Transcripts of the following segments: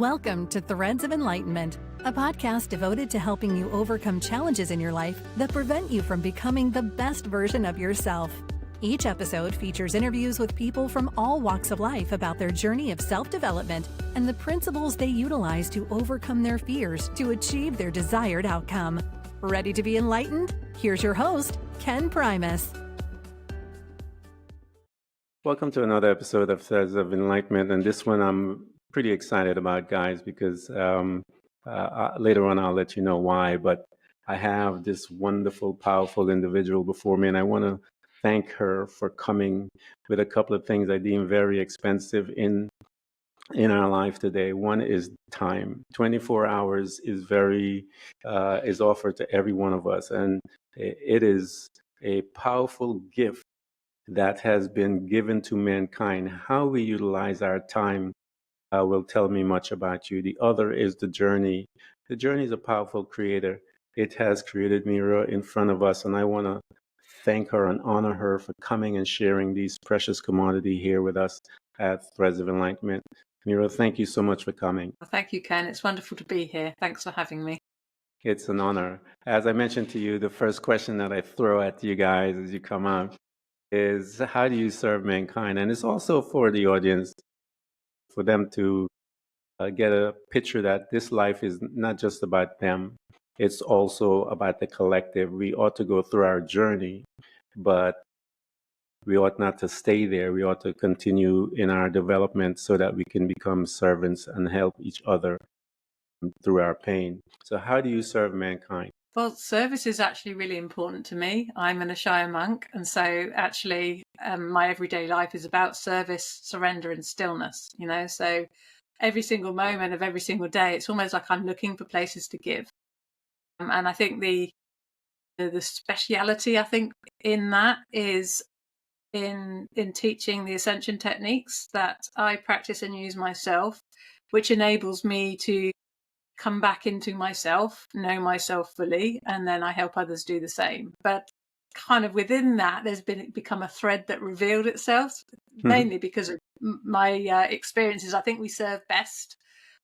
Welcome to Threads of Enlightenment, a podcast devoted to helping you overcome challenges in your life that prevent you from becoming the best version of yourself. Each episode features interviews with people from all walks of life about their journey of self-development and the principles they utilize to overcome their fears to achieve their desired outcome. Ready to be enlightened? Here's your host, Ken Primus. Welcome to another episode of Threads of Enlightenment, and this one I'm pretty excited about, guys, because later on I'll let you know why, but I have this wonderful, powerful individual before me, and I want to thank her for coming with a couple of things I deem very expensive in our life today. One is time. 24 hours is is offered to every one of us, and it is a powerful gift that has been given to mankind. How we utilize our time will tell me much about you. The other is the journey. The journey is a powerful creator. It has created Meera in front of us, and I want to thank her and honor her for coming and sharing these precious commodity here with us at Threads of Enlightenment. Meera, thank you so much for coming. Well, thank you, Ken. It's wonderful to be here. Thanks for having me. It's an honor. As I mentioned to you, the first question that I throw at you guys as you come on is, how do you serve mankind? And it's also for the audience, for them to get a picture that this life is not just about them. It's also about the collective. We ought to go through our journey, but we ought not to stay there. We ought to continue in our development so that we can become servants and help each other through our pain. So how do you serve mankind? Well, service is actually really important to me. I'm an Ishaya Monk, and so actually my everyday life is about service, surrender and stillness, so every single moment of every single day, it's almost like I'm looking for places to give. And I think the speciality, in that is in teaching the Ascension techniques that I practice and use myself, which enables me to come back into myself, know myself fully, and then I help others do the same. But kind of within that, there's become a thread that revealed itself, mainly because of my experiences. I think we serve best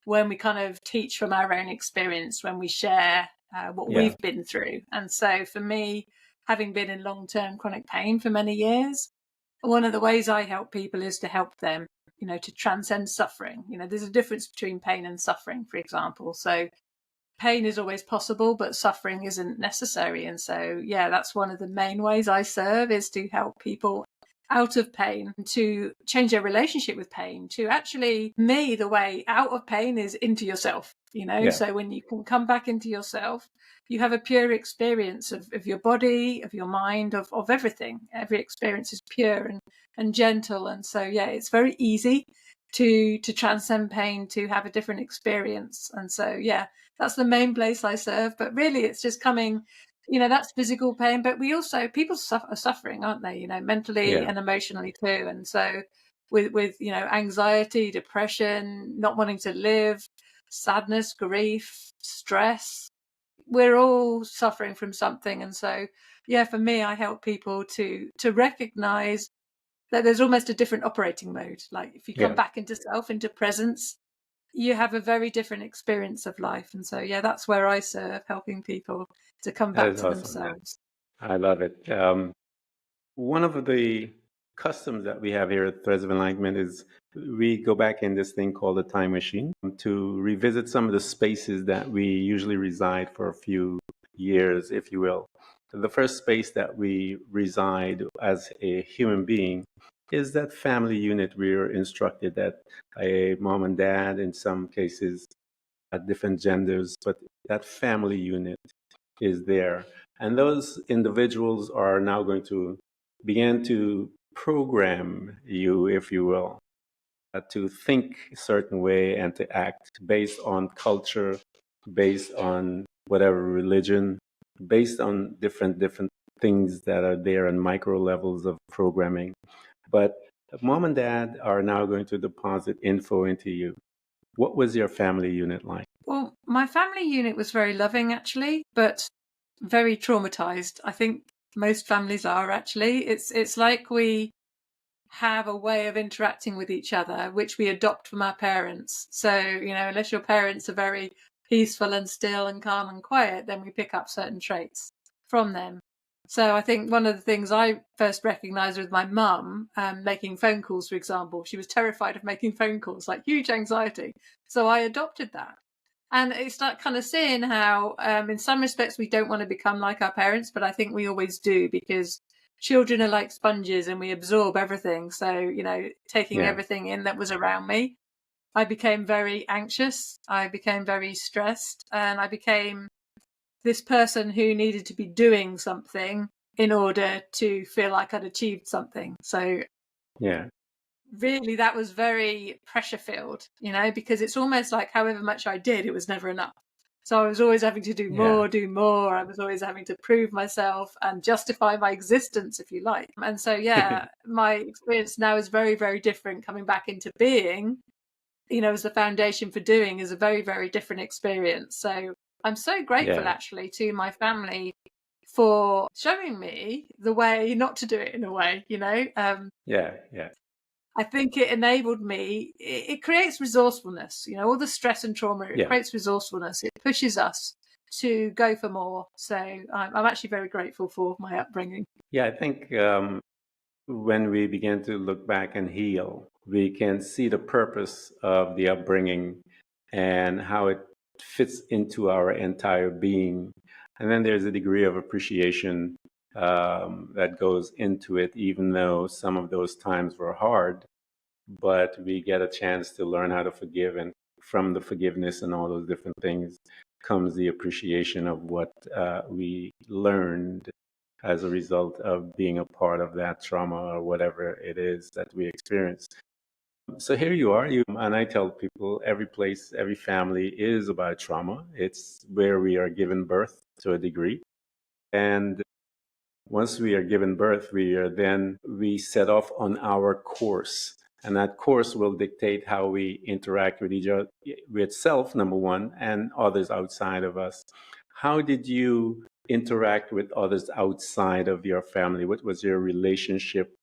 when we kind of teach from our own experience, when we share what we've been through. And so for me, having been in long-term chronic pain for many years, one of the ways I help people is to help them to transcend suffering. There's a difference between pain and suffering, for example. So pain is always possible, but suffering isn't necessary. And so, that's one of the main ways I serve, is to help people out of pain, to change their relationship with pain, to actually, the way out of pain is into yourself, So when you can come back into yourself, you have a pure experience of your body, of your mind, of everything. Every experience is pure and gentle. And so, it's very easy to transcend pain, to have a different experience. And so, that's the main place I serve. But really, it's just coming, that's physical pain. But people are suffering, aren't they? Mentally and emotionally too. And so with anxiety, depression, not wanting to live, sadness, grief, stress, we're all suffering from something. And so, for me, I help people to recognize that there's almost a different operating mode. Like if you come back into self, into presence, you have a very different experience of life. And so, that's where I serve, helping people to come back to themselves. I love it. One of the customs that we have here at Threads of Enlightenment is we go back in this thing called the time machine to revisit some of the spaces that we usually reside for a few years, if you will. The first space that we reside as a human being is that family unit. We're instructed that a mom and dad, in some cases, at different genders, but that family unit is there. And those individuals are now going to begin to program you, if you will, to think a certain way and to act based on culture, based on whatever religion, based on different things that are there on micro levels of programming. But mom and dad are now going to deposit info into you. What was your family unit like? Well, my family unit was very loving, actually, but very traumatized. I think most families are, actually. It's like we have a way of interacting with each other which we adopt from our parents. So, unless your parents are very peaceful and still and calm and quiet, then we pick up certain traits from them. So I think one of the things I first recognised with my mum, making phone calls, for example, she was terrified of making phone calls, like huge anxiety. So I adopted that. And it's like kind of seeing how, in some respects, we don't want to become like our parents, but I think we always do, because children are like sponges and we absorb everything. So, taking everything in that was around me, I became very anxious. I became very stressed, and I became this person who needed to be doing something in order to feel like I'd achieved something. So really that was very pressure filled, because it's almost like however much I did, it was never enough. So I was always having to do more. I was always having to prove myself and justify my existence, if you like. And so, my experience now is very, very different. Coming back into being, as the foundation for doing, is a very, very different experience. So I'm so grateful actually to my family for showing me the way not to do it, in a way, I think it enabled me. It creates resourcefulness, all the stress and trauma, it creates resourcefulness. It pushes us to go for more. So I'm actually very grateful for my upbringing. I think when we begin to look back and heal, we can see the purpose of the upbringing and how it fits into our entire being. And then there's a degree of appreciation that goes into it, even though some of those times were hard, but we get a chance to learn how to forgive. And from the forgiveness and all those different things comes the appreciation of what we learned as a result of being a part of that trauma or whatever it is that we experience. So here you are, and I tell people every place, every family is about trauma. It's where we are given birth to a degree. And once we are given birth, we set off on our course. And that course will dictate how we interact with each other, with self, number one, and others outside of us. How did you interact with others outside of your family? What was your relationship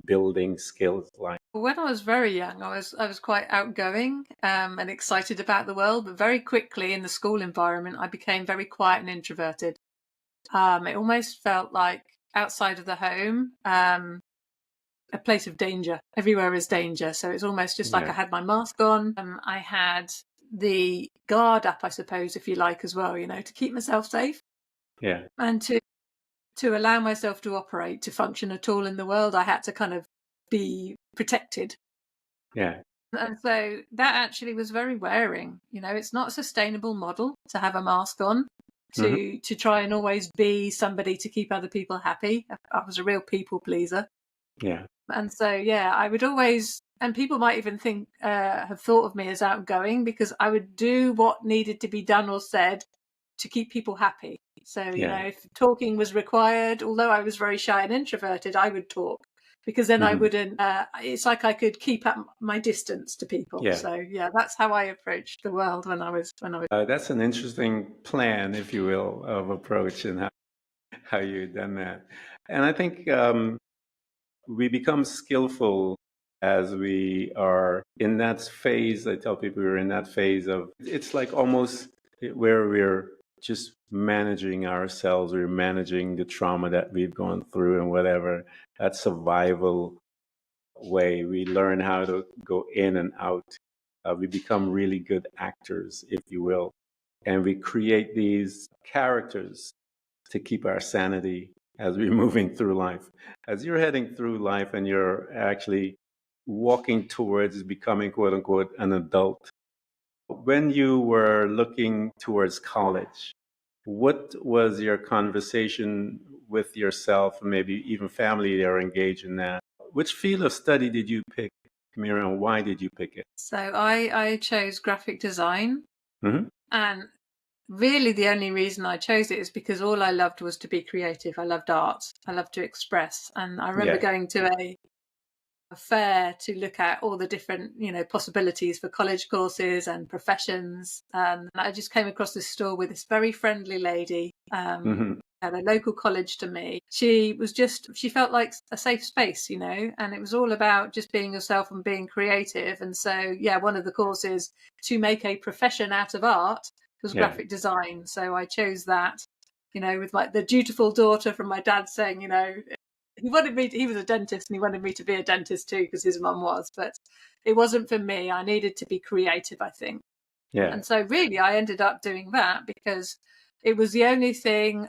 building skills like? When I was very young, I was quite outgoing and excited about the world, but very quickly in the school environment, I became very quiet and introverted. It almost felt like outside of the home, a place of danger. Everywhere is danger. So it's almost just like I had my mask on. I had the guard up, I suppose, if you like, as well, to keep myself safe. And to allow myself to operate, to function at all in the world, I had to kind of be protected. And so that actually was very wearing. It's not a sustainable model to have a mask on, to try and always be somebody to keep other people happy. I was a real people pleaser. And so, I would always, and people might even have thought of me as outgoing, because I would do what needed to be done or said to keep people happy. So, if talking was required, although I was very shy and introverted, I would talk, because then I wouldn't, it's like I could keep up my distance to people. So, that's how I approached the world when I was. That's an interesting plan, if you will, of approach and how you've done that. And I think we become skillful as we are in that phase. I tell people we're in that phase of, it's like almost where we're just managing ourselves, we're managing the trauma that we've gone through and whatever, that survival way. We learn how to go in and out. We become really good actors, if you will. And we create these characters to keep our sanity as we're moving through life. As you're heading through life and you're actually walking towards becoming, quote unquote, an adult, when you were looking towards college, what was your conversation with yourself, maybe even family that are engaged in that? Which field of study did you pick, Meera, and why did you pick it? So I chose graphic design. And really the only reason I chose it is because all I loved was to be creative. I loved art. I loved to express. And I remember going to a fair to look at all the different, possibilities for college courses and professions. And I just came across this store with this very friendly lady. at a local college to me. She felt like a safe space, and it was all about just being yourself and being creative. And so, yeah, one of the courses to make a profession out of art was graphic design. So I chose that, with the dutiful daughter from my dad saying, he was a dentist and he wanted me to be a dentist too because his mum was, but it wasn't for me. I needed to be creative, I think. Yeah. And so really I ended up doing that because it was the only thing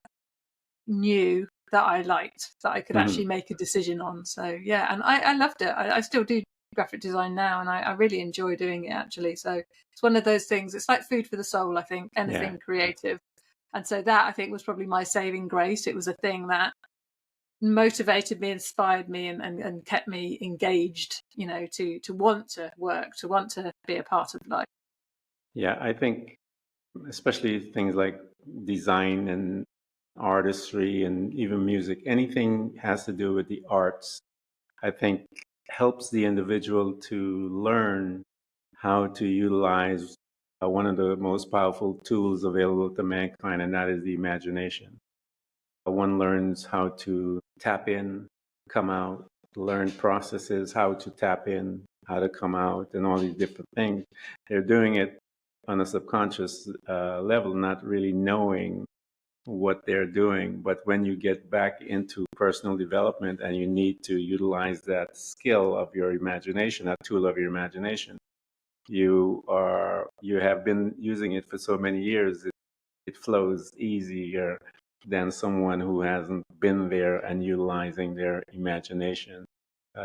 new that I liked, that I could actually make a decision on. So yeah, and I loved it. I still do graphic design now, and I really enjoy doing it actually. So it's one of those things, it's like food for the soul, I think, anything creative. And so that, I think, was probably my saving grace. It was a thing that motivated me, inspired me, and kept me engaged, to want to work, to want to be a part of life. Yeah, I think especially things like design and artistry and even music, anything has to do with the arts, I think helps the individual to learn how to utilize one of the most powerful tools available to mankind, and that is the imagination. One learns how to tap in, come out, learn processes, how to tap in, how to come out, and all these different things. They're doing it on a subconscious level, not really knowing what they're doing. But when you get back into personal development and you need to utilize that skill of your imagination, that tool of your imagination, you have been using it for so many years, it flows easier than someone who hasn't been there and utilizing their imagination.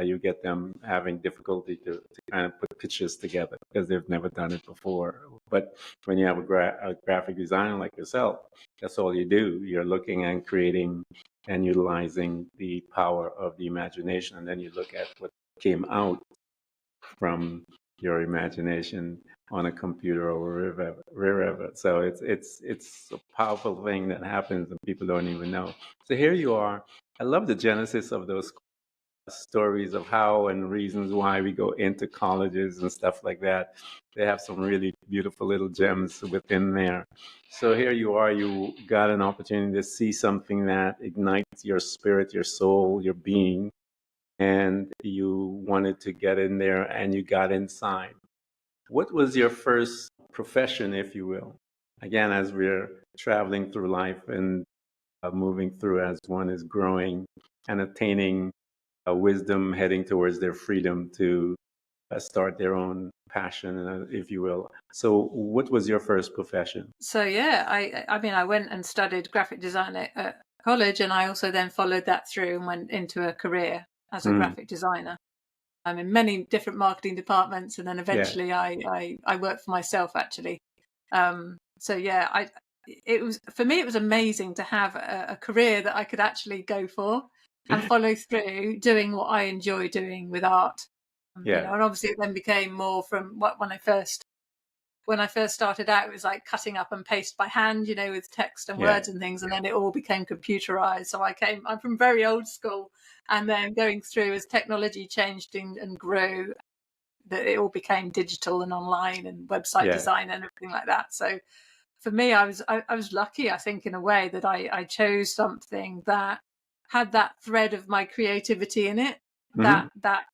You get them having difficulty to kind of put pictures together because they've never done it before. But when you have a graphic designer like yourself, that's all you do. You're looking and creating and utilizing the power of the imagination, and then you look at what came out from your imagination on a computer or wherever. So it's a powerful thing that happens and people don't even know. So here you are. I love the genesis of those stories of how and reasons why we go into colleges and stuff like that. They have some really beautiful little gems within there. So here you are, you got an opportunity to see something that ignites your spirit, your soul, your being, and you wanted to get in there and you got inside. What was your first profession, if you will? Again, as we're traveling through life and moving through as one is growing and attaining wisdom, heading towards their freedom to start their own passion, if you will. So what was your first profession? So yeah, I went and studied graphic design at college, and I also then followed that through and went into a career as a graphic designer. I'm in many different marketing departments, and then eventually I worked for myself actually. So yeah, it was amazing to have a career that I could actually go for and follow through doing what I enjoy doing with art. And obviously it then became more from when I first started out, it was like cutting up and paste by hand, with text and words and things, and then it all became computerized. So I'm from very old school, and then going through as technology changed and grew, that it all became digital and online and website design and everything like that. So for me, I was lucky, I think, in a way that I chose something that had that thread of my creativity in it, that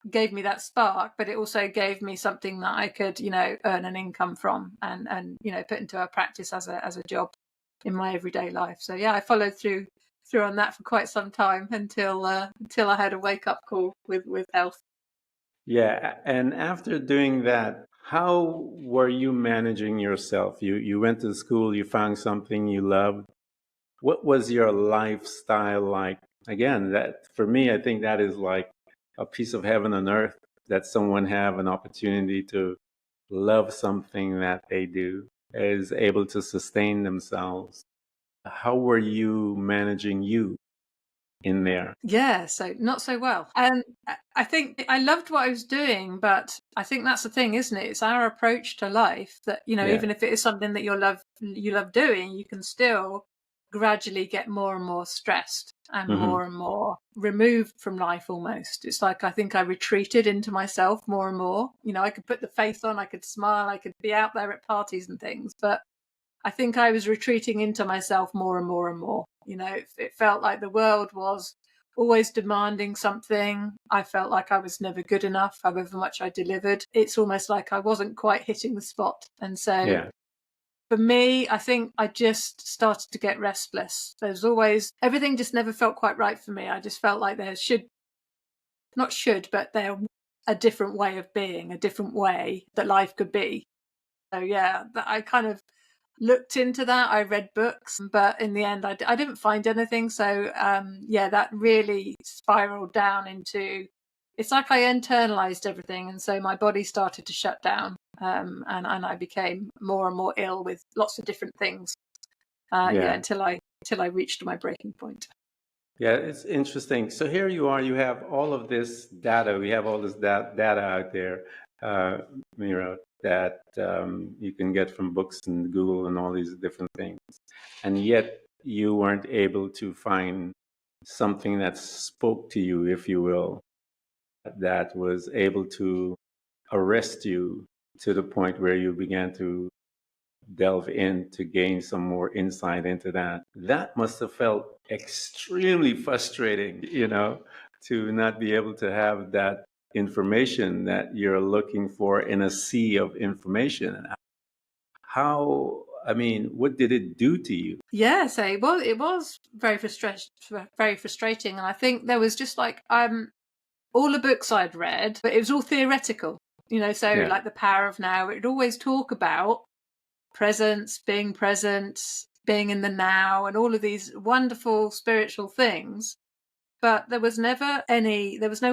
gave me that spark, but it also gave me something that I could, earn an income from and put into a practice as a job in my everyday life. So yeah, I followed through on that for quite some time until I had a wake up call with health. Yeah, and after doing that, how were you managing yourself? You went to school, you found something you loved. What was your lifestyle like? Again, that for me, I think that is like a piece of heaven on earth, that someone have an opportunity to love something that they do, is able to sustain themselves. How were you managing you in there? Yeah, so not so well. And I think I loved what I was doing, but I think that's the thing, isn't it? It's our approach to life that, even if it is something that you love doing, you can still gradually get more and more stressed and more removed from life almost. It's like I think I retreated into myself more and more. I could put the face on, I could smile, I could be out there at parties and things, but I think I was retreating into myself more and more and more, It felt like the world was always demanding something. I felt like I was never good enough, however much I delivered. It's almost like I wasn't quite hitting the spot. And so for me, I think I just started to get restless. There's always, everything just never felt quite right for me. I just felt like there but there a different way of being, a different way that life could be. So yeah, I kind of looked into that. I read books, but in the end, I didn't find anything. So that really spiraled down into, it's like I internalized everything. And so my body started to shut down, and I became more and more ill with lots of different things. Until I reached my breaking point. Yeah, it's interesting. So here you are, you have all of this data. We have all this data out there, Meera, that you can get from books and Google and all these different things. And yet you weren't able to find something that spoke to you, if you will, that was able to arrest you to the point where you began to delve in to gain some more insight into that. That must have felt extremely frustrating, to not be able to have that information that you're looking for in a sea of information. What did it do to you? Yeah, so it was very frustrating. And I think there was just like, all the books I'd read, but it was all theoretical, like The Power of Now, it'd always talk about presence, being present, being in the now, and all of these wonderful spiritual things. But there was no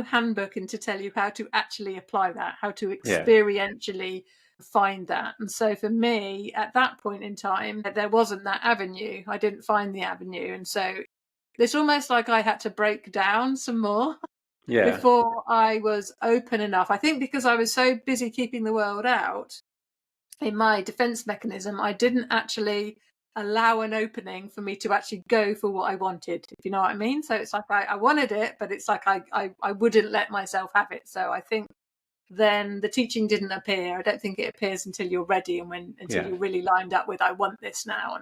handbook to tell you how to actually apply that, how to experientially find that. And so for me, at that point in time, there wasn't that avenue. I didn't find the avenue. And so it's almost like I had to break down some more before I was open enough. I think because I was so busy keeping the world out, in my defense mechanism, I didn't actually allow an opening for me to actually go for what I wanted, if you know what I mean. So it's like I wanted it, but it's like I wouldn't let myself have it. So I think then the teaching didn't appear. I don't think it appears until you're ready and until you're really lined up with, I want this now.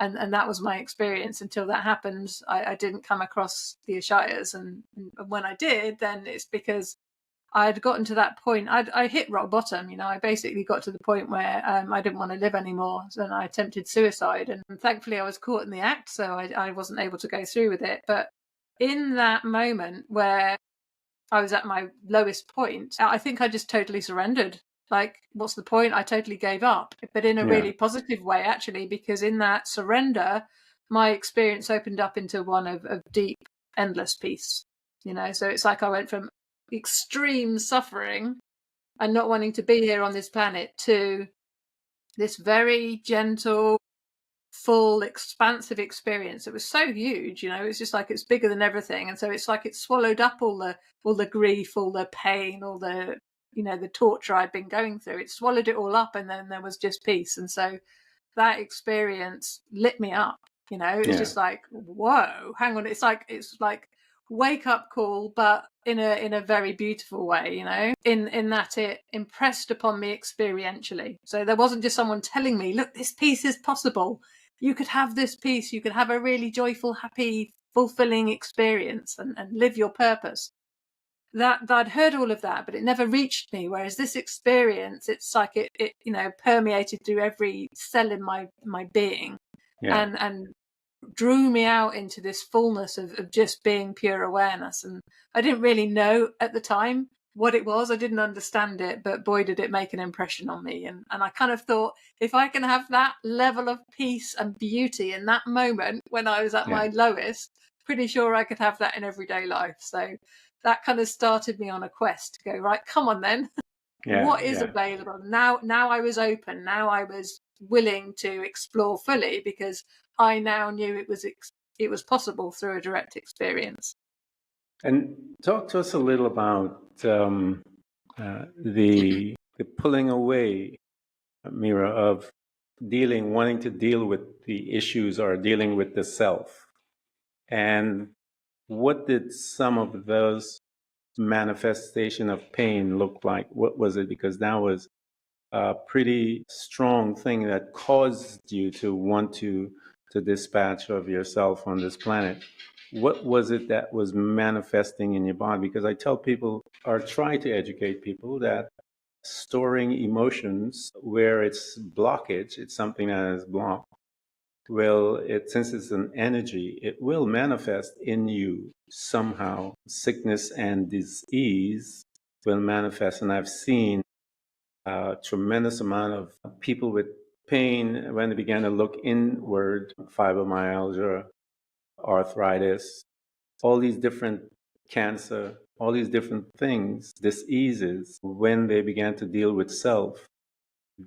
And that was my experience. Until that happened, I didn't come across the Ishayas. And when I did, then it's because I'd gotten to that point. I hit rock bottom. I basically got to the point where I didn't want to live anymore. So then I attempted suicide. And thankfully I was caught in the act, so I wasn't able to go through with it. But in that moment where I was at my lowest point, I think I just totally surrendered. Like, what's the point? I totally gave up, but in a really positive way, actually, because in that surrender, my experience opened up into one of deep, endless peace. So it's like I went from extreme suffering and not wanting to be here on this planet to this very gentle, full, expansive experience. It was so huge, it's just like it's bigger than everything. And so it's like it swallowed up all the grief, all the pain, all the the torture I'd been going through. It swallowed it all up, and then there was just peace. And so that experience lit me up. It's just like, whoa, hang on. It's like wake up call, but in a very beautiful way, in that it impressed upon me experientially. So there wasn't just someone telling me, look, this peace is possible. You could have this peace. You could have a really joyful, happy, fulfilling experience and live your purpose. That I'd heard all of that, but it never reached me. Whereas this experience, it's like it permeated through every cell in my being, and drew me out into this fullness of just being pure awareness. And I didn't really know at the time what it was. I didn't understand it, but boy, did it make an impression on me. And I kind of thought, if I can have that level of peace and beauty in that moment when I was at my lowest, pretty sure I could have that in everyday life. So that kind of started me on a quest to go, right, come on then. What is available? Now I was open. Now I was willing to explore fully, because I now knew it was possible through a direct experience. And talk to us a little about the pulling away, Meera, of wanting to deal with the issues or dealing with the self. And what did some of those manifestation of pain look like? What was it? Because that was a pretty strong thing that caused you to want to to dispatch of yourself on this planet. What was it that was manifesting in your body? Because I tell people, or try to educate people, that storing emotions where it's blockage, it's something that is blocked, since it's an energy, it will manifest in you somehow. Sickness and disease will manifest. And I've seen a tremendous amount of people with pain when they began to look inward, fibromyalgia, arthritis, all these different cancer, all these different things, diseases, when they began to deal with self,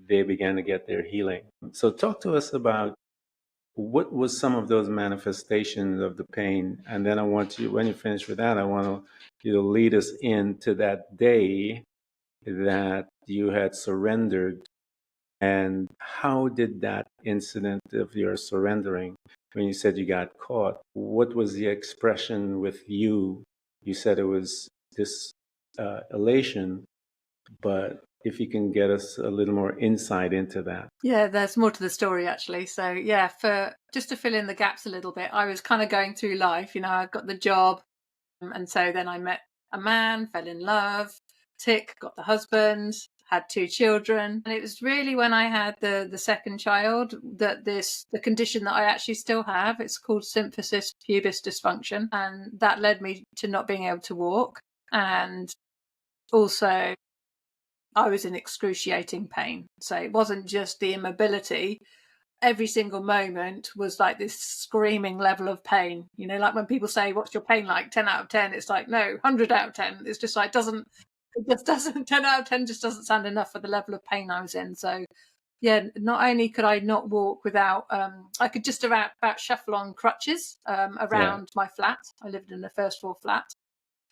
they began to get their healing. So talk to us about what was some of those manifestations of the pain. And then I want you, when you finish with that, I want you to lead us into that day that you had surrendered. And how did that incident of your surrendering, when you said you got caught, what was the expression with you? You said it was this elation, but if you can get us a little more insight into that. Yeah, there's more to the story actually. So yeah, for just to fill in the gaps a little bit, I was kind of going through life, I got the job, and so then I met a man, fell in love, got the husband, had 2 children. And it was really when I had the second child that the condition that I actually still have, it's called symphysis pubis dysfunction. And that led me to not being able to walk. And also I was in excruciating pain. So it wasn't just the immobility. Every single moment was like this screaming level of pain. Like when people say, what's your pain like? 10 out of 10. It's like, no, 100 out of 10. It's just like, 10 out of 10 just doesn't sound enough for the level of pain I was in. So yeah, not only could I not walk without, I could just about shuffle on crutches around my flat. I lived in a first floor flat.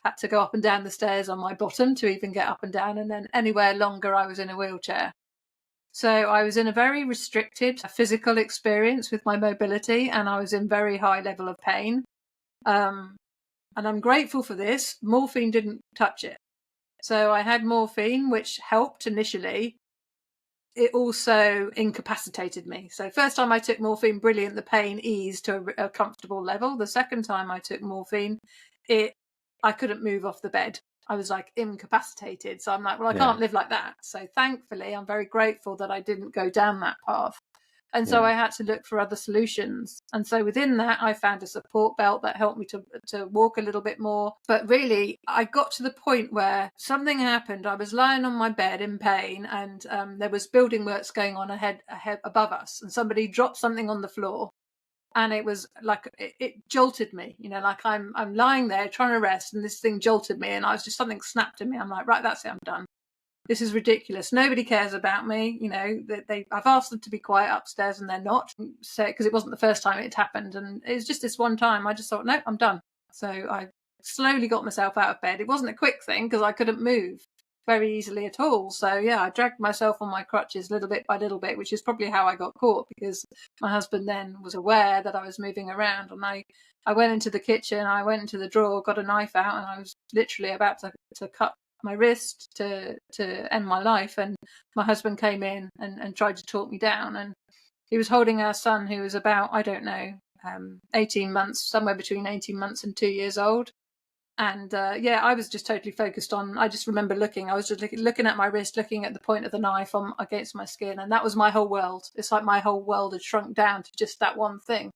Had to go up and down the stairs on my bottom to even get up and down. And then anywhere longer, I was in a wheelchair. So I was in a very restricted physical experience with my mobility, and I was in very high level of pain. And I'm grateful for this. Morphine didn't touch it. So I had morphine, which helped initially. It also incapacitated me. So first time I took morphine, brilliant. The pain eased to a comfortable level. The second time I took morphine, I couldn't move off the bed. I was like incapacitated. So I'm like, well, I can't live like that. So thankfully, I'm very grateful that I didn't go down that path. And so I had to look for other solutions. And so within that, I found a support belt that helped me to walk a little bit more. But really, I got to the point where something happened. I was lying on my bed in pain, and there was building works going on ahead above us. And somebody dropped something on the floor. And it was like, it jolted me, like I'm lying there trying to rest, and this thing jolted me, and something snapped in me. I'm like, right, that's it, I'm done. This is ridiculous. Nobody cares about me. I've asked them to be quiet upstairs and they're not. So, because it wasn't the first time it happened. And it was just this one time I just thought, no, I'm done. So I slowly got myself out of bed. It wasn't a quick thing because I couldn't move very easily at all. So yeah, I dragged myself on my crutches little bit by little bit, which is probably how I got caught, because my husband then was aware that I was moving around, and I went into the kitchen, I went into the drawer, got a knife out, and I was literally about to cut my wrist to end my life. And my husband came in and tried to talk me down, and he was holding our son, who was about, I don't know, 18 months, somewhere between 18 months and 2 years old. And I was just totally focused on, I just remember I was just looking at my wrist, looking at the point of the knife against my skin. And that was my whole world. It's like my whole world had shrunk down to just that one thing.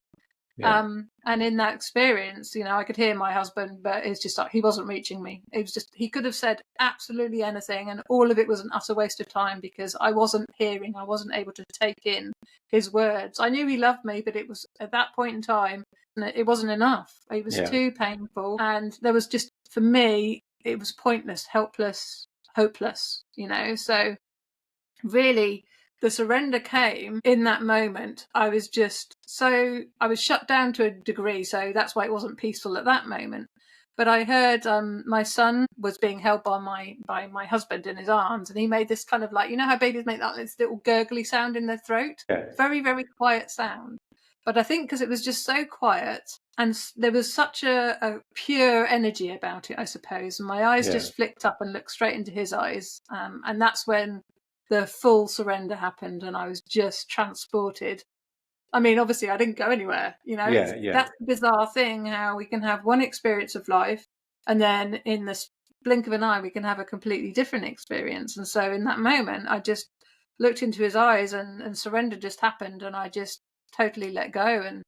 Yeah. And in that experience, I could hear my husband, but it's just like, he wasn't reaching me. It was just, he could have said absolutely anything, and all of it was an utter waste of time, because I wasn't hearing, I wasn't able to take in his words. I knew he loved me, but it was at that point in time, it wasn't enough. It was too painful. And there was just, for me, it was pointless, helpless, hopeless, so really, the surrender came in that moment. I was shut down to a degree, so that's why it wasn't peaceful at that moment. But I heard my son was being held by my husband in his arms, and he made this kind of like, how babies make that little gurgly sound in their throat? Yeah. Very, very quiet sound. But I think because it was just so quiet, and there was such a pure energy about it, I suppose, and my eyes just flicked up and looked straight into his eyes. And that's when the full surrender happened, and I was just transported. I mean, obviously I didn't go anywhere, that's the bizarre thing, how we can have one experience of life and then in the blink of an eye we can have a completely different experience. And so in that moment I just looked into his eyes and surrender just happened, and I just totally let go. And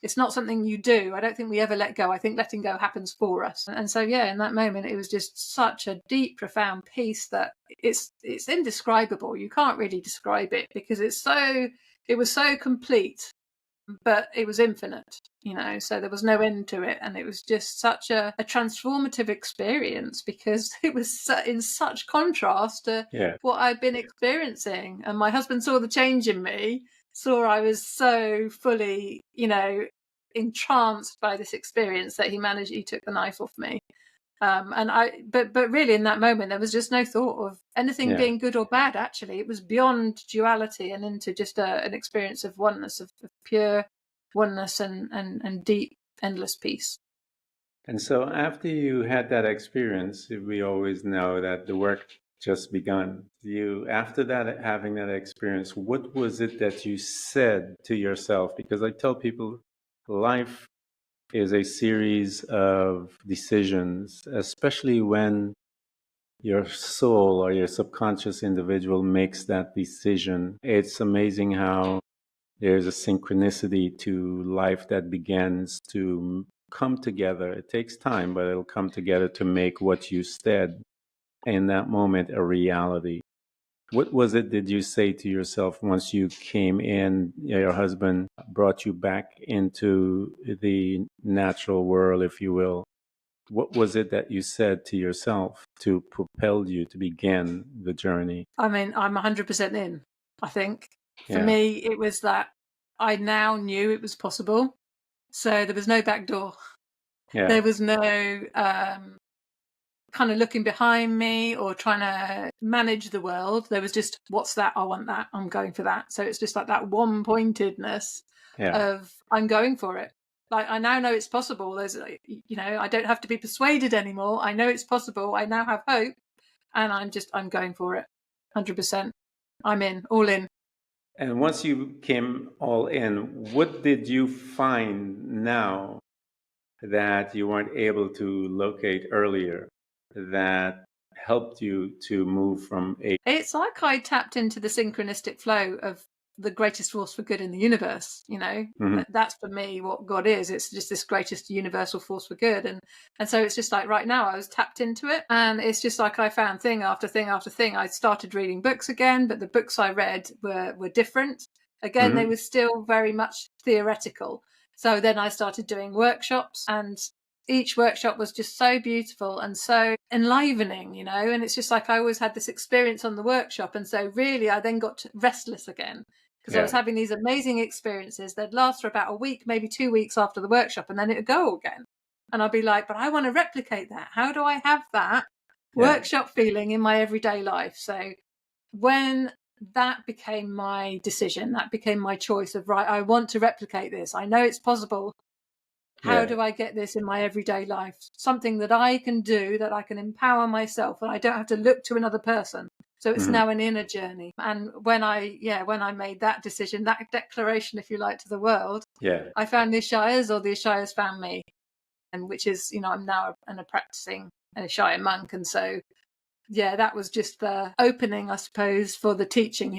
it's not something you do. I don't think we ever let go. I think letting go happens for us. And so, yeah, in that moment, it was just such a deep, profound peace that it's indescribable. You can't really describe it because it was so complete, but it was infinite, so there was no end to it. And it was just such a transformative experience because it was in such contrast to what I'd been experiencing. And my husband saw the change in me, saw I was so fully, entranced by this experience that he took the knife off me. But really in that moment, there was just no thought of anything being good or bad. Actually, it was beyond duality and into just an experience of oneness, of pure oneness and deep, endless peace. And so after you had that experience, we always know that the work just begun. After that, having that experience, what was it that you said to yourself? Because I tell people life is a series of decisions, especially when your soul or your subconscious individual makes that decision. It's amazing how there's a synchronicity to life that begins to come together. It takes time, but it'll come together to make what you said in that moment a reality. What was it did you say to yourself once you came in, your husband brought you back into the natural world, if you will? What was it that you said to yourself to propel you to begin the journey? I mean, I'm 100% in, I think. For me, it was that I now knew it was possible. So there was no back door. There was no kind of looking behind me or trying to manage the world. There was just, what's that? I want that. I'm going for that. So it's just like that one pointedness of I'm going for it. Like I now know it's possible. There's, I don't have to be persuaded anymore. I know it's possible. I now have hope, and I'm going for it. 100%. I'm in, all in. And once you came all in, what did you find now that you weren't able to locate earlier that helped you to move from a... It's like I tapped into the synchronistic flow of the greatest force for good in the universe. That's for me what God is. It's just this greatest universal force for good. And so it's just like right now I was tapped into it, and it's just like I found thing after thing after thing. I started reading books again, but the books I read were different. Again, they were still very much theoretical. So then I started doing workshops, and each workshop was just so beautiful and so enlivening, and it's just like I always had this experience on the workshop. And so really I then got restless again because I was having these amazing experiences. They'd last for about a week, maybe 2 weeks after the workshop, and then it would go again. And I'd be like, but I want to replicate that. How do I have that workshop feeling in my everyday life? So when that became my decision, that became my choice of, right, I want to replicate this. I know it's possible. How do I get this in my everyday life? Something that I can do, that I can empower myself, and I don't have to look to another person. So it's now an inner journey. And when I made that decision, that declaration, if you like, to the world, I found the Ishayas, or the Ishayas found me. And which is, I'm now a practicing Ishaya monk. And so, that was just the opening, I suppose, for the teaching,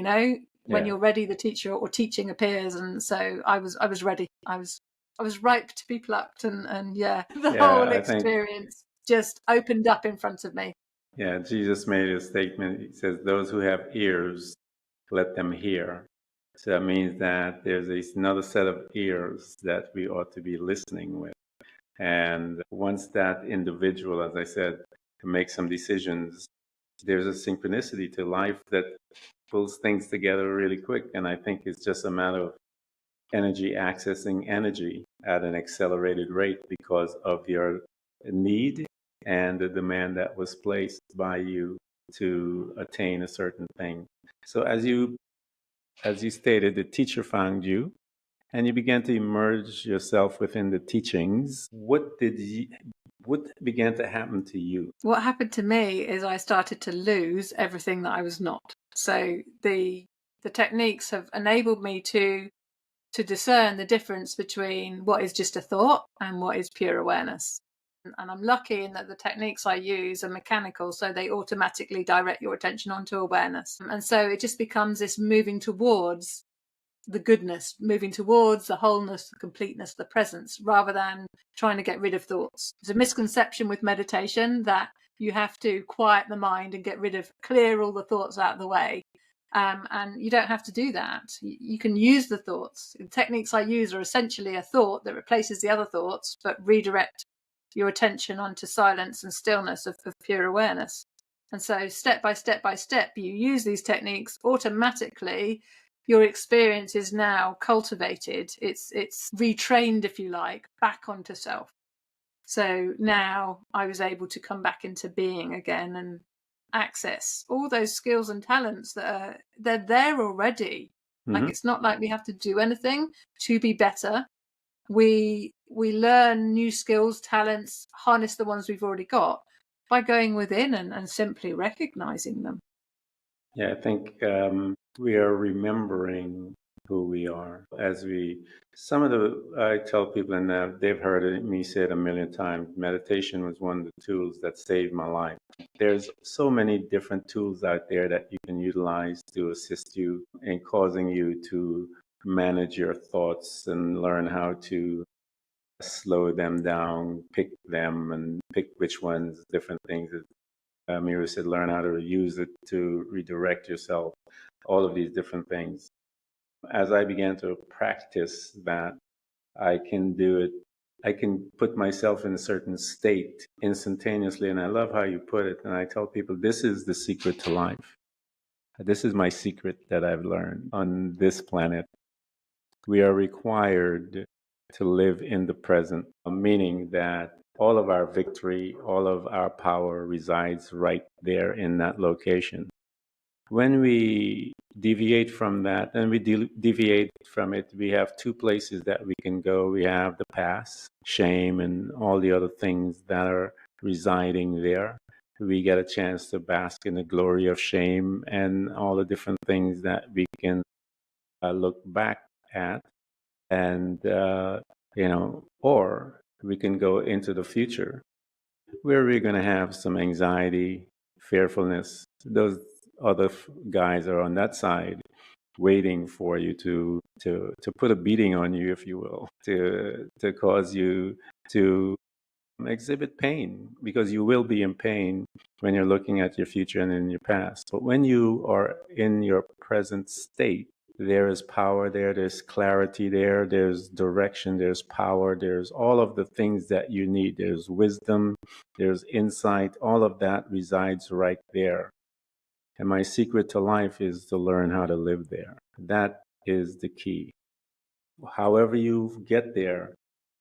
when you're ready, the teacher or teaching appears. And so I was ready. I was ripe to be plucked, and the whole experience just opened up in front of me. Yeah, Jesus made a statement. He says, those who have ears, let them hear. So that means that there's another set of ears that we ought to be listening with. And once that individual, as I said, makes some decisions, there's a synchronicity to life that pulls things together really quick. And I think it's just a matter of energy accessing energy at an accelerated rate because of your need and the demand that was placed by you to attain a certain thing. So as you stated, the teacher found you and you began to immerse yourself within the teachings. What began to happen to you? What happened to me is I started to lose everything that I was not. So the techniques have enabled me to to discern the difference between what is just a thought and what is pure awareness. And I'm lucky in that the techniques I use are mechanical, so they automatically direct your attention onto awareness. And so it just becomes this moving towards the goodness, moving towards the wholeness, the completeness, the presence, rather than trying to get rid of thoughts. There's a misconception with meditation that you have to quiet the mind and clear all the thoughts out of the way. And you don't have to do that. You can use the thoughts. The techniques I use are essentially a thought that replaces the other thoughts, but redirect your attention onto silence and stillness of pure awareness. And so step by step by step, you use these techniques, automatically your experience is now cultivated. It's retrained, if you like, back onto self. So now I was able to come back into being again and access all those skills and talents they're there already. Like, it's not like we have to do anything to be better. We learn new skills, talents, harness the ones we've already got by going within and simply recognizing them. Yeah, I think we are remembering who we are I tell people, and they've heard me say it a million times, meditation was one of the tools that saved my life. There's so many different tools out there that you can utilize to assist you in causing you to manage your thoughts and learn how to slow them down, pick them and pick which ones, different things. Meera said, learn how to use it to redirect yourself, all of these different things. As I began to practice that, I can do it. I can put myself in a certain state instantaneously. And I love how you put it. And I tell people, this is the secret to life. This is my secret that I've learned on this planet. We are required to live in the present, meaning that all of our victory, all of our power resides right there in that location. When we deviate from that, and we deviate from it, we have two places that we can go. We have the past, shame, and all the other things that are residing there. We get a chance to bask in the glory of shame and all the different things that we can look back at. And, or we can go into the future where we're going to have some anxiety, fearfulness. Those other guys are on that side waiting for you to put a beating on you, if you will, to cause you to exhibit pain, because you will be in pain when you're looking at your future and in your past. But when you are in your present state, there is power there, there's clarity there, there's direction, there's power, there's all of the things that you need. There's wisdom, there's insight, all of that resides right there. And my secret to life is to learn how to live there. That is the key. However you get there,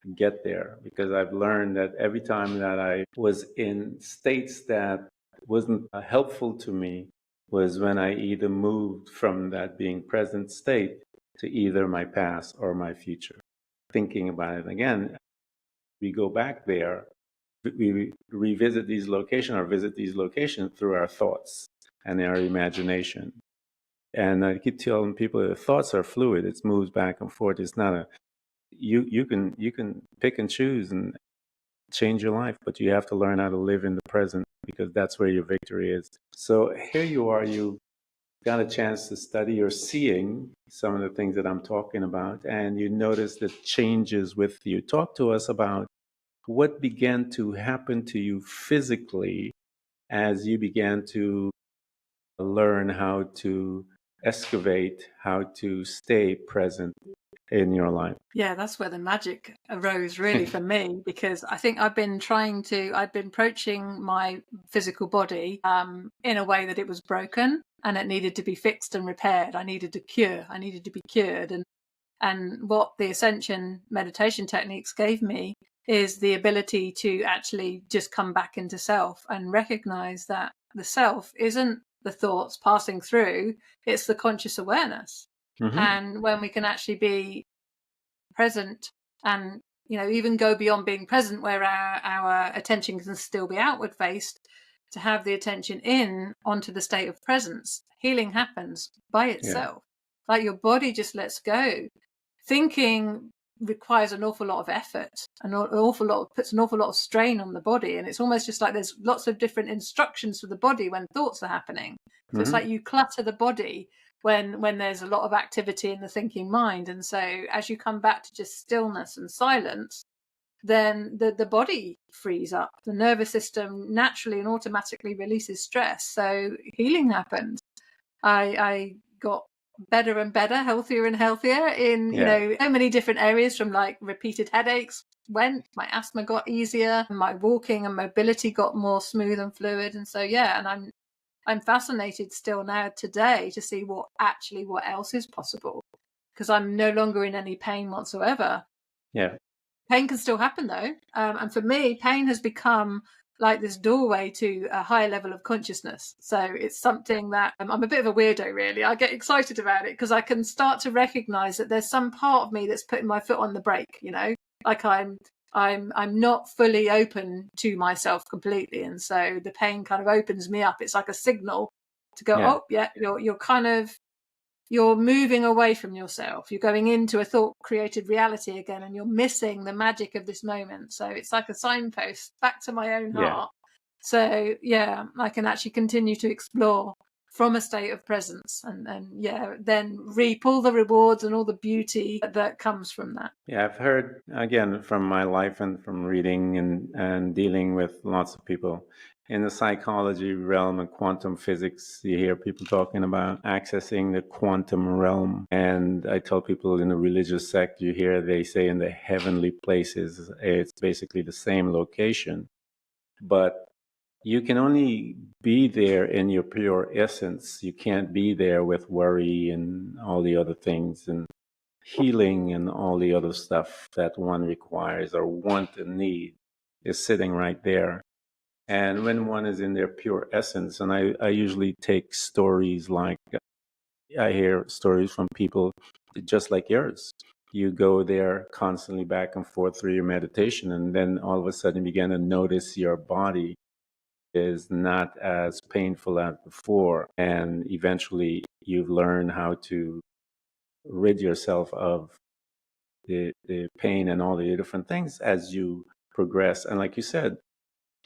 because I've learned that every time that I was in states that wasn't helpful to me was when I either moved from that being present state to either my past or my future. Thinking about it again, we go back there, we revisit these locations or visit these locations through our thoughts and our imagination. And I keep telling people that thoughts are fluid. It moves back and forth. It's not you can pick and choose and change your life, but you have to learn how to live in the present, because that's where your victory is. So here you are, you got a chance to study, you're seeing some of the things that I'm talking about, and you notice the changes with you. Talk to us about what began to happen to you physically as you began to learn how to excavate, how to stay present in your life. Yeah, that's where the magic arose really for me, because I think I've been approaching my physical body in a way that it was broken and it needed to be fixed and repaired. I needed to be cured. And what the Ascension meditation techniques gave me is the ability to actually just come back into self and recognize that the self isn't the thoughts passing through, it's the conscious awareness. Mm-hmm. And when we can actually be present and, even go beyond being present, where our attention can still be outward faced, to have the attention in onto the state of presence, healing happens by itself. Like your body just lets go. thinking requires an awful lot of effort and puts an awful lot of strain on the body, and it's almost just like there's lots of different instructions for the body when thoughts are happening. So it's like you clutter the body when there's a lot of activity in the thinking mind. And so as you come back to just stillness and silence, then the body frees up. The nervous system naturally and automatically releases stress. So healing happened. I got better and better, healthier and healthier in, so many different areas, from like repeated headaches my asthma got easier, my walking and mobility got more smooth and fluid. And so, and I'm fascinated still now today to see what else is possible, because I'm no longer in any pain whatsoever. Yeah. Pain can still happen though. And for me, pain has become like this doorway to a higher level of consciousness. So it's something that I'm a bit of a weirdo, really. I get excited about it because I can start to recognize that there's some part of me that's putting my foot on the brake, like I'm not fully open to myself completely. And so the pain kind of opens me up. It's like a signal to go, you're moving away from yourself. You're going into a thought-created reality again, and you're missing the magic of this moment. So it's like a signpost back to my own heart. So, I can actually continue to explore from a state of presence and then reap all the rewards and all the beauty that comes from that. Yeah, I've heard, again, from my life and from reading and dealing with lots of people. In the psychology realm and quantum physics, you hear people talking about accessing the quantum realm. And I tell people in the religious sect, they say in the heavenly places, it's basically the same location. But you can only be there in your pure essence. You can't be there with worry and all the other things and healing and all the other stuff that one requires or want and need is sitting right there. And when one is in their pure essence, and I usually take stories like, I hear stories from people just like yours. You go there constantly back and forth through your meditation, and then all of a sudden you begin to notice your body is not as painful as before. And eventually you've learned how to rid yourself of the pain and all the different things as you progress. And like you said,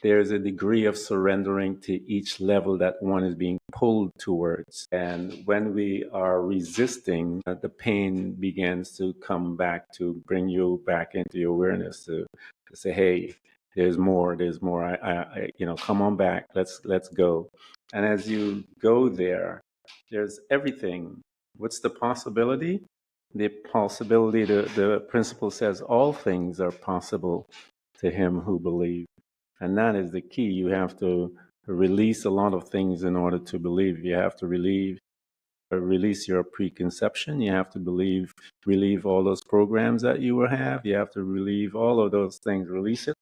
there's a degree of surrendering to each level that one is being pulled towards. And when we are resisting, the pain begins to come back to bring you back into your awareness to say, hey, there's more. I come on back. Let's go. And as you go there, there's everything. What's the possibility? The possibility, the principle says all things are possible to him who believes. And that is the key. You have to release a lot of things in order to believe. You have to release your preconception. You have to relieve all those programs that you have. You have to relieve all of those things, release it.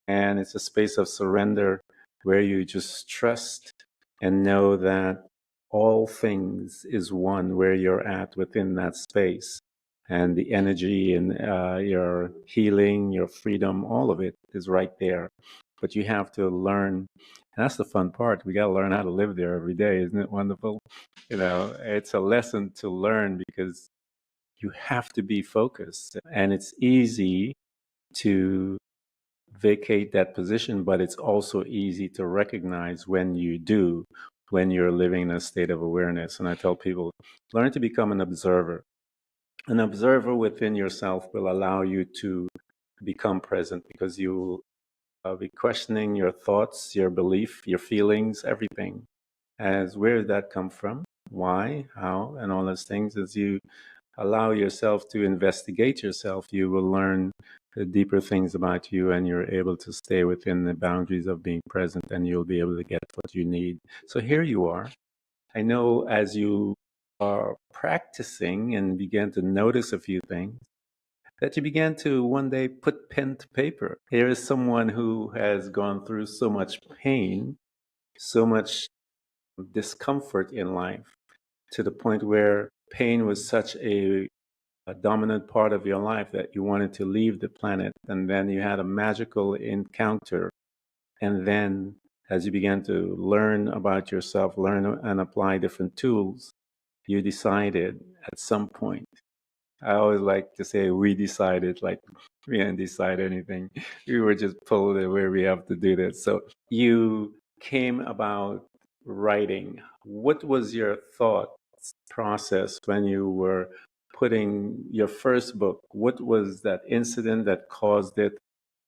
And it's a space of surrender where you just trust and know that all things is one where you're at within that space. And the energy and your healing, your freedom, all of it is right there. But you have to learn, and that's the fun part. We got to learn how to live there every day. Isn't it wonderful? It's a lesson to learn because you have to be focused. And it's easy to vacate that position, but it's also easy to recognize when you're living in a state of awareness. And I tell people, learn to become an observer. An observer within yourself will allow you to become present because you will be questioning your thoughts, your belief, your feelings, everything. As where did that come from? Why? How? And all those things. As you allow yourself to investigate yourself, you will learn the deeper things about you, and you're able to stay within the boundaries of being present, and you'll be able to get what you need. So here you are. I know as you are practicing and begin to notice a few things, that you began to one day put pen to paper. Here is someone who has gone through so much pain, so much discomfort in life, to the point where pain was such a dominant part of your life that you wanted to leave the planet. And then you had a magical encounter. And then as you began to learn about yourself, learn and apply different tools, you decided at some point I always like to say we decided, like we didn't decide anything. We were just pulled where we have to do this. So you came about writing. What was your thought process when you were putting your first book? What was that incident that caused it?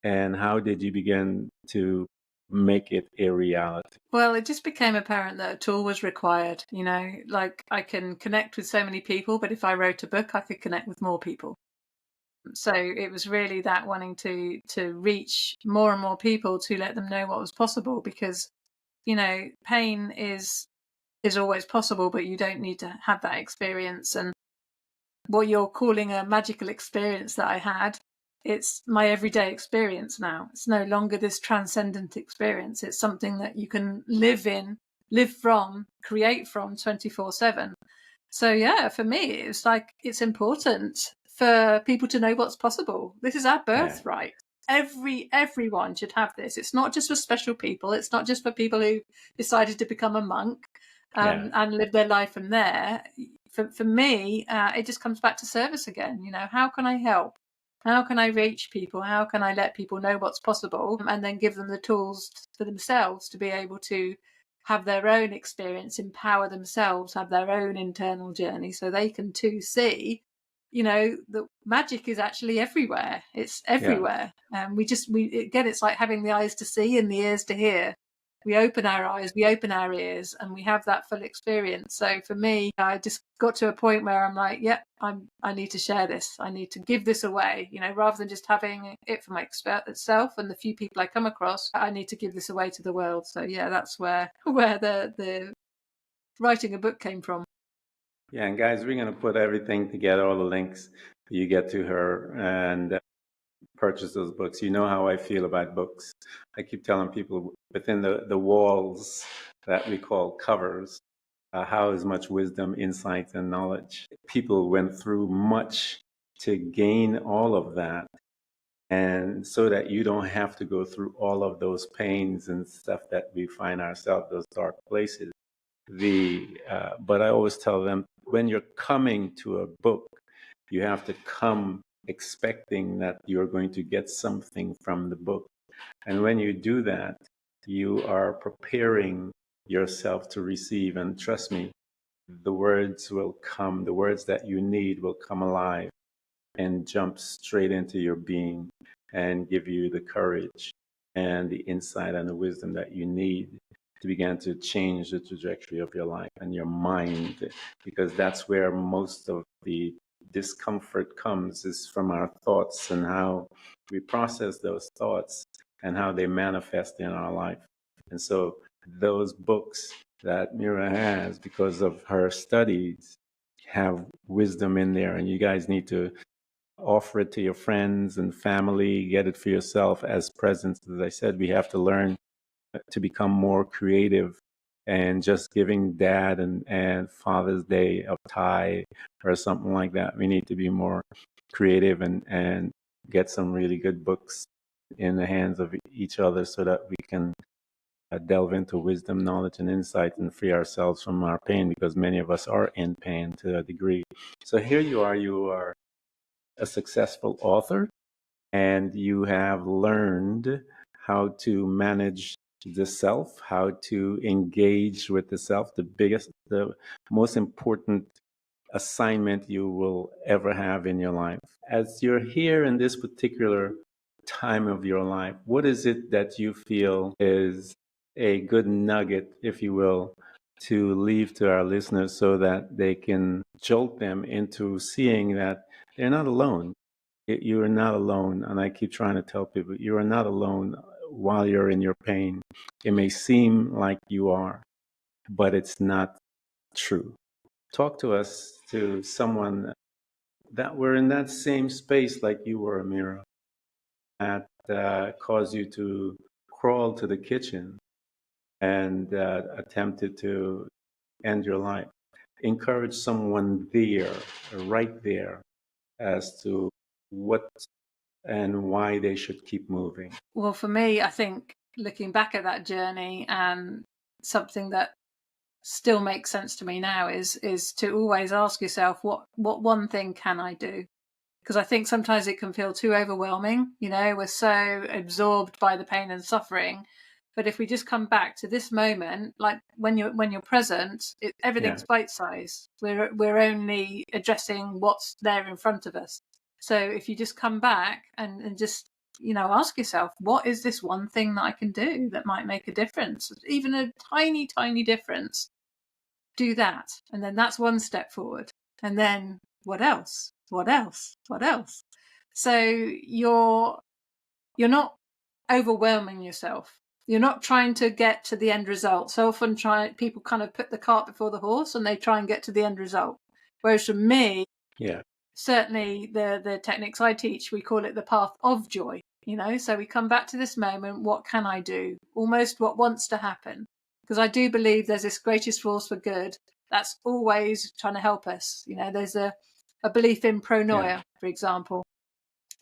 And how did you begin to make it a reality? Well, it just became apparent that a tool was required. Like I can connect with so many people, but if I wrote a book, I could connect with more people. So it was really that wanting to reach more and more people to let them know what was possible, because pain is always possible, but you don't need to have that experience. And what you're calling a magical experience that I had, it's my everyday experience now. It's no longer this transcendent experience. It's something that you can live in, live from, create from 24/7. So yeah, for me, it's like it's important for people to know what's possible. This is our Yeah. birthright. Everyone should have this. It's not just for special people. It's not just for people who decided to become a monk Yeah. and live their life from there. For me, it just comes back to service again. How can I help? How can I reach people? How can I let people know what's possible, and then give them the tools for themselves to be able to have their own experience, empower themselves, have their own internal journey, so they can too see, the magic is actually everywhere. It's everywhere. And we again, it's like having the eyes to see and the ears to hear. We open our eyes, we open our ears, and we have that full experience. So for me, I just got to a point where I'm like, I need to share this. I need to give this away, rather than just having it for myself and the few people I come across. I need to give this away to the world. So yeah, that's where the writing a book came from. Yeah, and guys, we're going to put everything together, all the links. You get to her and purchase those books. You know how I feel about books. I keep telling people within the walls that we call covers, how is much wisdom, insight, and knowledge. People went through much to gain all of that. And so that you don't have to go through all of those pains and stuff that we find ourselves, those dark places. But I always tell them, when you're coming to a book, you have to come expecting that you're going to get something from the book. And when you do that, you are preparing yourself to receive. And trust me, the words will come, the words that you need will come alive and jump straight into your being and give you the courage and the insight and the wisdom that you need to begin to change the trajectory of your life and your mind, because that's where most of the discomfort comes, is from our thoughts and how we process those thoughts and how they manifest in our life. And so those books that Meera has, because of her studies, have wisdom in there, and you guys need to offer it to your friends and family, get it for yourself as presents. As I said, we have to learn to become more creative, and just giving Dad and Father's Day of Thai or something like that. We need to be more creative and get some really good books in the hands of each other so that we can delve into wisdom, knowledge, and insight and free ourselves from our pain, because many of us are in pain to a degree. So here you are a successful author, and you have learned how to manage the self, how to engage with the self, the most important assignment you will ever have in your life. As you're here in this particular time of your life, what is it that you feel is a good nugget, if you will, to leave to our listeners so that they can jolt them into seeing that they're not alone? You are not alone. And I keep trying to tell people, you are not alone while you're in your pain. It may seem like you are, but it's not true. Talk to us, to someone that were in that same space like you were, Meera, that caused you to crawl to the kitchen and attempted to end your life. Encourage someone there, right there, as to what and why they should keep moving. Well, for me, I think looking back at that journey, and something that still makes sense to me now is to always ask yourself, what one thing can I do? Because I think sometimes it can feel too overwhelming. We're so absorbed by the pain and suffering. But if we just come back to this moment, like when you're present, everything's bite-sized. We're only addressing what's there in front of us. So if you just come back and just ask yourself, what is this one thing that I can do that might make a difference? Even a tiny, tiny difference. Do that. And then that's one step forward. And then what else? What else? What else? So you're not overwhelming yourself. You're not trying to get to the end result. So often people kind of put the cart before the horse and they try and get to the end result. Whereas for me, certainly the techniques I teach, we call it the path of joy. So we come back to this moment. What can I do? Almost what wants to happen. Because I do believe there's this greatest force for good that's always trying to help us. There's a belief in pronoia, for example.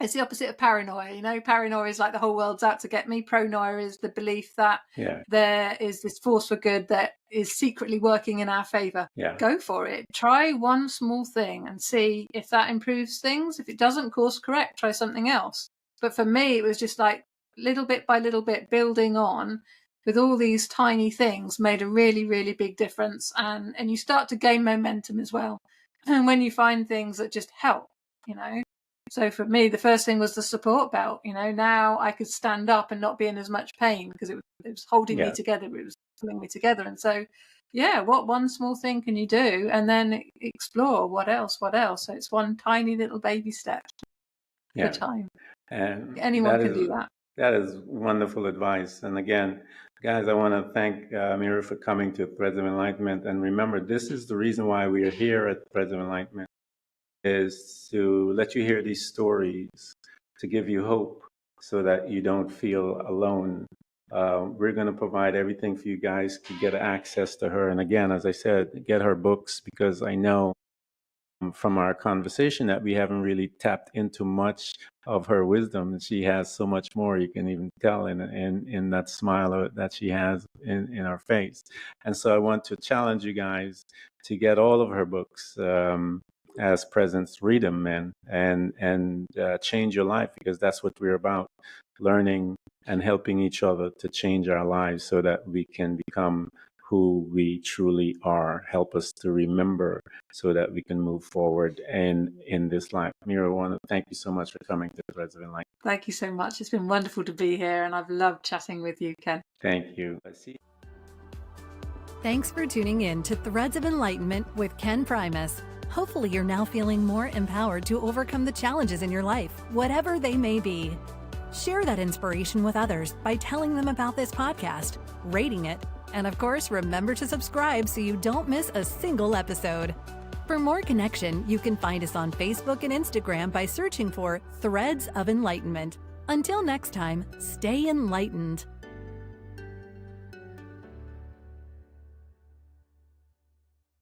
It's the opposite of paranoia. Paranoia is like the whole world's out to get me. Pronoia is the belief that there is this force for good that is secretly working in our favor. Go for it. Try one small thing and see if that improves things. If it doesn't, course correct, try something else. But for me, it was just like little bit by little bit building on with all these tiny things made a really, really big difference. And you start to gain momentum as well. And when you find things that just help, So for me, the first thing was the support belt. Now I could stand up and not be in as much pain because it was holding me together. It was pulling me together. And so, what one small thing can you do? And then explore what else? So it's one tiny little baby step at a time. And anyone can do that. That is wonderful advice. And again, guys, I want to thank Meera for coming to Threads of Enlightenment. And remember, this is the reason why we are here at Threads of Enlightenment, is to let you hear these stories, to give you hope so that you don't feel alone. We're going to provide everything for you guys to get access to her. And again, as I said, get her books, because I know from our conversation that we haven't really tapped into much of her wisdom. And she has so much more. You can even tell in that smile that she has in her face. And so I want to challenge you guys to get all of her books as presence, read them, and change your life, because that's what we're about, learning and helping each other to change our lives so that we can become who we truly are. Help us to remember so that we can move forward in this life. Meera, I want to thank you so much for coming to Threads of Enlightenment. Thank you so much. It's been wonderful to be here, and I've loved chatting with you, Ken. Thank you. Thanks for tuning in to Threads of Enlightenment with Ken Primus. Hopefully you're now feeling more empowered to overcome the challenges in your life, whatever they may be. Share that inspiration with others by telling them about this podcast, rating it, and of course, remember to subscribe so you don't miss a single episode. For more connection, you can find us on Facebook and Instagram by searching for Threads of Enlightenment. Until next time, stay enlightened.